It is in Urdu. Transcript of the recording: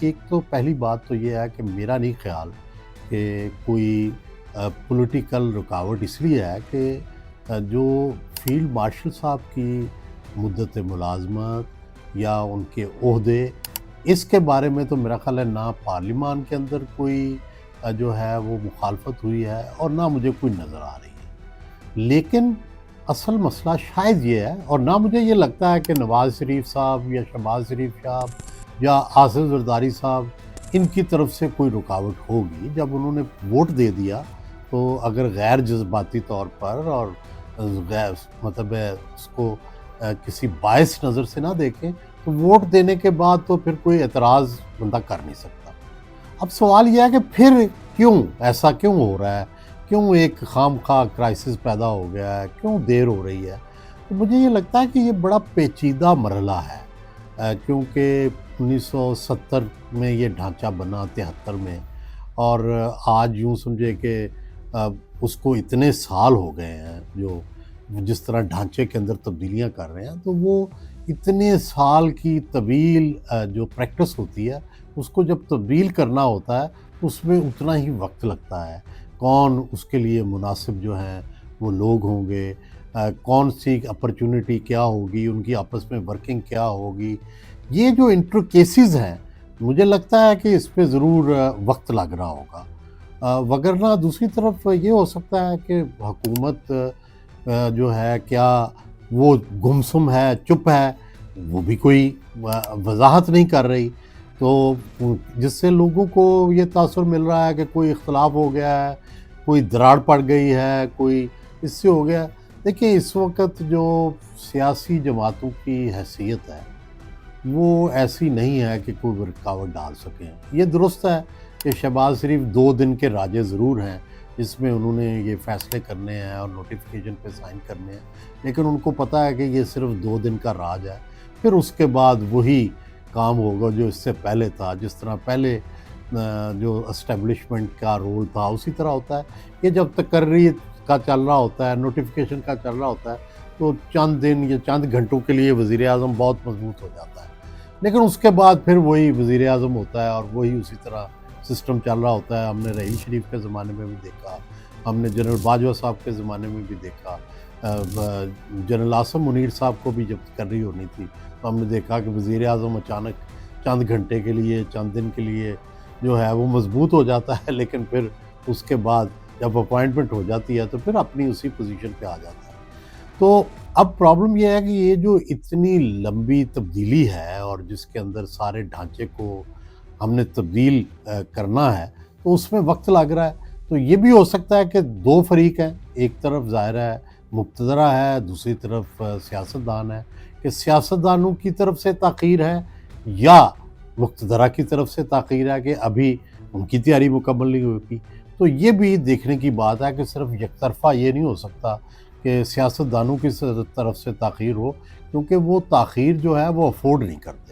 ایک تو پہلی بات تو یہ ہے کہ میرا نہیں خیال کہ کوئی پولیٹیکل رکاوٹ اس لیے ہے کہ جو فیلڈ مارشل صاحب کی مدت ملازمت یا ان کے عہدے، اس کے بارے میں تو میرا خیال ہے نہ پارلیمان کے اندر کوئی جو ہے وہ مخالفت ہوئی ہے اور نہ مجھے کوئی نظر آ رہی ہے۔ لیکن اصل مسئلہ شاید یہ ہے، اور نہ مجھے یہ لگتا ہے کہ نواز شریف صاحب یا شہباز شریف صاحب یا آصف زرداری صاحب ان کی طرف سے کوئی رکاوٹ ہوگی۔ جب انہوں نے ووٹ دے دیا تو اگر غیر جذباتی طور پر اور غیر مطلب اس کو کسی باعث نظر سے نہ دیکھیں تو ووٹ دینے کے بعد تو پھر کوئی اعتراض بندہ کر نہیں سکتا۔ اب سوال یہ ہے کہ پھر کیوں ایسا کیوں ہو رہا ہے، کیوں ایک خام خواہ کرائسس پیدا ہو گیا ہے، کیوں دیر ہو رہی ہے؟ تو مجھے یہ لگتا ہے کہ یہ بڑا پیچیدہ مرحلہ ہے، کیونکہ 1970 میں یہ ڈھانچہ بنا، 73 میں، اور آج یوں سمجھے کہ اس کو اتنے سال ہو گئے ہیں جو جس طرح ڈھانچے کے اندر تبدیلیاں کر رہے ہیں، تو وہ اتنے سال کی طویل جو پریکٹس ہوتی ہے اس کو جب تبدیل کرنا ہوتا ہے اس میں اتنا ہی وقت لگتا ہے۔ کون اس کے لیے مناسب جو ہیں وہ لوگ ہوں گے، کون سی اپرچونٹی کیا ہوگی، ان کی آپس میں ورکنگ کیا ہوگی، یہ جو انٹرکیسز ہیں مجھے لگتا ہے کہ اس پہ ضرور وقت لگ رہا ہوگا۔ وگرنہ دوسری طرف یہ ہو سکتا ہے کہ حکومت جو ہے کیا وہ گمسم ہے، چپ ہے، وہ بھی کوئی وضاحت نہیں کر رہی، تو جس سے لوگوں کو یہ تاثر مل رہا ہے کہ کوئی اختلاف ہو گیا ہے، کوئی دراڑ پڑ گئی ہے، کوئی اس سے ہو گیا۔ دیکھیں اس وقت جو سیاسی جماعتوں کی حیثیت ہے وہ ایسی نہیں ہے کہ کوئی رکاوٹ ڈال سکیں۔ یہ درست ہے کہ شہباز شریف 2 دن کے راجے ضرور ہیں جس میں انہوں نے یہ فیصلے کرنے ہیں اور نوٹیفیکیشن پہ سائن کرنے ہیں، لیکن ان کو پتہ ہے کہ یہ صرف 2 دن کا راج ہے، پھر اس کے بعد وہی کام ہوگا جو اس سے پہلے تھا۔ جس طرح پہلے جو اسٹیبلشمنٹ کا رول تھا اسی طرح ہوتا ہے کہ جب تقرری کا چل رہا ہوتا ہے، نوٹیفیکیشن کا چل رہا ہوتا ہے، تو چند دن یا چند گھنٹوں کے لیے وزیر اعظم بہت مضبوط ہو جاتا ہے، لیکن اس کے بعد پھر وہی وزیر اعظم ہوتا ہے اور وہی اسی طرح سسٹم چل رہا ہوتا ہے۔ ہم نے رحیل شریف کے زمانے میں بھی دیکھا، ہم نے جنرل باجوہ صاحب کے زمانے میں بھی دیکھا، جنرل عاصم منیر صاحب کو بھی جب تقرری ہونی تھی تو ہم نے دیکھا کہ وزیر اعظم اچانک چند گھنٹے کے لیے، چند دن کے لیے جو ہے وہ مضبوط ہو جاتا ہے، لیکن پھر اس کے بعد جب اپوائنٹمنٹ ہو جاتی ہے تو پھر اپنی اسی پوزیشن پہ آ جاتا ہے۔ تو اب پرابلم یہ ہے کہ یہ جو اتنی لمبی تبدیلی ہے اور جس کے اندر سارے ڈھانچے کو ہم نے تبدیل کرنا ہے تو اس میں وقت لگ رہا ہے۔ تو یہ بھی ہو سکتا ہے کہ 2 فریق ہیں، ایک طرف ظاہر ہے مقتدرہ ہے، دوسری طرف سیاستدان ہے، کہ سیاستدانوں کی طرف سے تاخیر ہے یا مقتدرہ کی طرف سے تاخیر ہے کہ ابھی ان کی تیاری مکمل نہیں ہوئی۔ تو یہ بھی دیکھنے کی بات ہے کہ صرف یک طرفہ یہ نہیں ہو سکتا کہ سیاستدانوں کی طرف سے تاخیر ہو، کیونکہ وہ تاخیر جو ہے وہ افورڈ نہیں کرتے۔